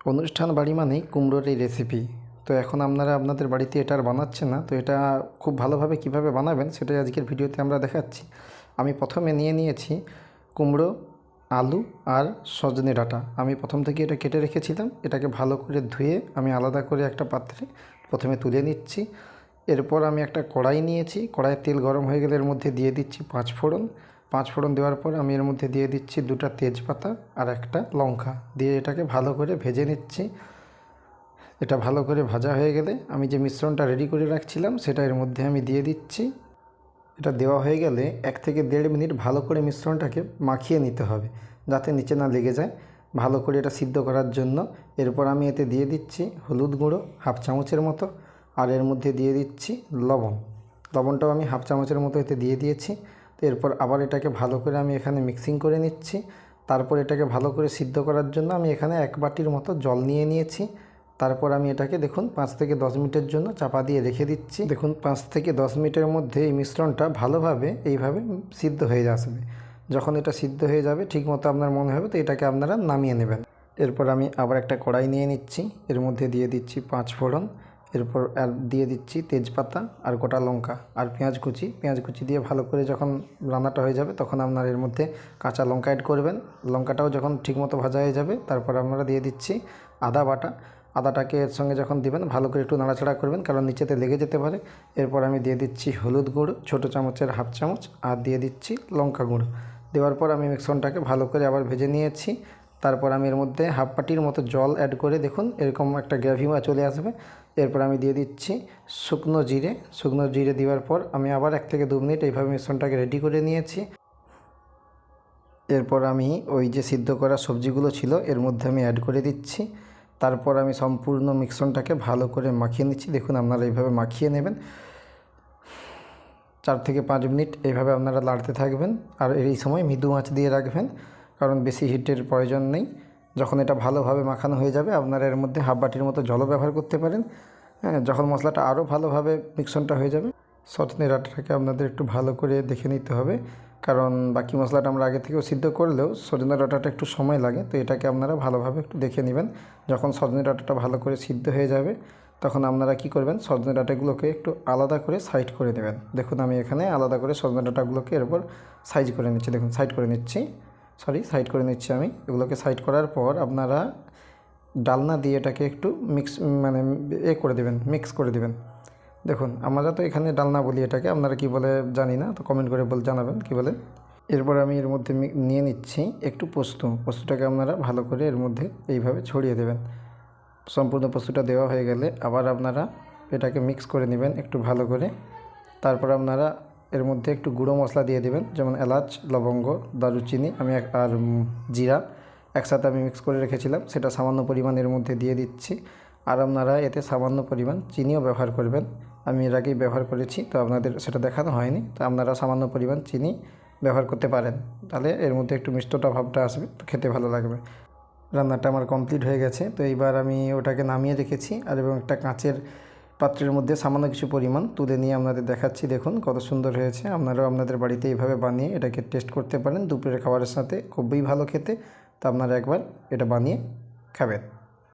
অনুষ্ঠান বাড়ি মানেই কুমড়োর এই রেসিপি। তো এখন আপনারা আপনাদের বাড়িতে এটা আর বানাচ্ছেন না, তো এটা খুব ভালোভাবে কীভাবে বানাবেন সেটাই আজকের ভিডিওতে আমরা দেখাচ্ছি। আমি প্রথমে নিয়েছি কুমড়ো, আলু আর সজনে ডাঁটা। আমি প্রথম থেকে এটা কেটে রেখেছিলাম। এটাকে ভালো করে ধুয়ে আমি আলাদা করে একটা পাত্রে প্রথমে তুলে নিচ্ছি। এরপর আমি একটা কড়াই নিয়েছি। কড়াইয়ের তেল গরম হয়ে গেলে এর মধ্যে দিয়ে দিচ্ছি পাঁচ ফোড়ন দেওয়ার পর আমি এর মধ্যে দিয়ে দিচ্ছি 2টা তেজপাতা আর একটা লঙ্কা দিয়ে এটাকে ভালো করে ভেজে নিচ্ছি। এটা ভালো করে ভাজা হয়ে গেলে আমি যে মিশ্রণটা রেডি করে রাখছিলাম সেটা এর মধ্যে আমি দিয়ে দিচ্ছি। এটা দেওয়া হয়ে গেলে 1 থেকে 1.5 মিনিট ভালো করে মিশ্রণটাকে মাখিয়ে নিতে হবে যাতে নিচে না লেগে যায়, ভালো করে এটা সিদ্ধ করার জন্য। এরপর আমি এতে দিয়ে দিচ্ছি হলুদ গুঁড়ো 1/2 চামচের মতো, আর এর মধ্যে দিয়ে দিচ্ছি লবণটাও আমি 1/2 চামচের মতো এতে দিয়ে দিয়েছি। তো এরপর আবার এটাকে ভালো করে আমি এখানে মিক্সিং করে নিচ্ছি। তারপর এটাকে ভালো করে সিদ্ধ করার জন্য আমি এখানে 1 বাটির মতো জল নিয়েছি। তারপর আমি এটাকে দেখুন 5 থেকে 10 মিনিটের জন্য চাপা দিয়ে রেখে দিচ্ছি। দেখুন 5 থেকে 10 মিনিটের মধ্যে এই মিশ্রণটা ভালোভাবে এইভাবে সিদ্ধ হয়ে আসবে। যখন এটা সিদ্ধ হয়ে যাবে ঠিকমতো আপনার মনে হবে, তো এটাকে আপনারা নামিয়ে নেবেন। এরপর আমি আবার একটা কড়াই নিয়ে নিচ্ছি। এর মধ্যে দিয়ে দিচ্ছি 5 ফোড়ন, এরপর আর দিয়ে দিচ্ছি তেজপাতা আর গোটা লঙ্কা আর পেঁয়াজ কুচি দিয়ে ভালো করে যখন রান্নাটা হয়ে যাবে তখন আপনারা এর মধ্যে কাঁচা লঙ্কা অ্যাড করবেন। লঙ্কাটাও যখন ঠিকমতো ভাজা হয়ে যাবে তারপর আপনারা দিয়ে দিচ্ছি আদা বাটা। আদাটাকে এর সঙ্গে যখন দিবেন ভালো করে একটু নাড়াচাড়া করবেন, কারণ নিচেতে লেগে যেতে পারে। এরপর আমি দিয়ে দিচ্ছি হলুদ গুঁড়ো ছোটো চামচের 1/2 চামচ আর দিয়ে দিচ্ছি লঙ্কা গুঁড়ো। দেওয়ার পর আমি মিশ্রণটাকে ভালো করে আবার ভেজে নিয়েছি। তারপর আমি এর মধ্যে 1/2 বাটির মতো জল অ্যাড করে দেখুন এরকম একটা গ্রেভি চলে আসবে। এরপর আমি দিয়ে দিচ্ছি শুকনো জিরে দেওয়ার পর আমি আবার 1 থেকে 2 মিনিট এইভাবে মিশ্রণটাকে রেডি করে নিয়েছি। এরপর আমি ওই যে সিদ্ধ করা সবজিগুলো ছিল এর মধ্যে আমি অ্যাড করে দিচ্ছি। তারপর আমি সম্পূর্ণ মিশ্রণটাকে ভালো করে মাখিয়ে নিচ্ছি। দেখুন আপনারা এইভাবে মাখিয়ে নেবেন। 4 থেকে 5 মিনিট এইভাবে আপনারা লাড়তে থাকবেন আর এই সময় মৃদু আঁচ দিয়ে রাখবেন, কারণ বেশি হিটের প্রয়োজন নেই। যখন এটা ভালোভাবে মাখানো হয়ে যাবে আপনারা এর মধ্যে 1/2 বাটির মতো জলও ব্যবহার করতে পারেন। যখন মশলাটা আরও ভালোভাবে মিশ্রণটা হয়ে যাবে, সজনে ডাঁটাটাকে আপনাদের একটু ভালো করে দেখে নিতে হবে, কারণ বাকি মশলাটা আমরা আগে থেকেও সিদ্ধ করলেও সজনে ডাঁটাটা একটু সময় লাগে। তো এটাকে আপনারা ভালোভাবে একটু দেখে নেবেন। যখন সজনে ডাঁটাটা ভালো করে সিদ্ধ হয়ে যাবে তখন আপনারা কি করবেন, সজনে ডাঁটাগুলোকে একটু আলাদা করে সাইড করে দেবেন। দেখুন আমি এখানে আলাদা করে সজনে ডাঁটাগুলোকে এরপর সাইড করে নিচ্ছি। দেখুন সাইড করে নিচ্ছি আমি। এগুলোকে সাইড করার পর আপনারা ডালনা দিয়ে এটাকে একটু মিক্স করে দেবেন। দেখুন আমরা তো এখানে ডালনা বলি এটাকে, আপনারা কি বলে জানি না, তো কমেন্ট করে জানাবেন কী বলে। এরপর আমি এর মধ্যে নিয়ে নিচ্ছি একটু পোস্তটাকে আপনারা ভালো করে এর মধ্যে এইভাবে ছড়িয়ে দেবেন। সম্পূর্ণ পোস্তটা দেওয়া হয়ে গেলে আবার আপনারা এটাকে মিক্স করে নেবেন একটু ভালো করে। তারপর আপনারা এর মধ্যে একটু গুঁড়ো মশলা দিয়ে দেবেন, যেমন এলাচ, লবঙ্গ, দারুচিনি আর জিরা একসাথে আমি মিক্স করে রেখেছিলাম, সেটা সামান্য পরিমাণ এর মধ্যে দিয়ে দিচ্ছি। আর আপনারা এতে সামান্য পরিমাণ চিনিও ব্যবহার করবেন। আমি এর আগেই ব্যবহার করেছি, তো আপনাদের সেটা দেখানো হয়নি, তো আপনারা সামান্য পরিমাণ চিনি ব্যবহার করতে পারেন। তাহলে এর মধ্যে একটু মিষ্টতা ভাবটা আসবে, তো খেতে ভালো লাগবে। রান্নাটা আমার কমপ্লিট হয়ে গেছে। তো এইবার আমি ওটাকে নামিয়ে রেখেছি আর এবং একটা কাঁচের পাত্রের মধ্যে সামান্য কিছু পরিমাণ তুলে নিয়ে আপনাদের দেখাচ্ছি। দেখুন কত সুন্দর হয়েছে। আপনারাও আপনাদের বাড়িতে এইভাবে বানিয়ে এটাকে টেস্ট করতে পারেন দুপুরের খাবারের সাথে, খুবই ভালো খেতে। তো আপনারা একবার এটা বানিয়ে খাবেন।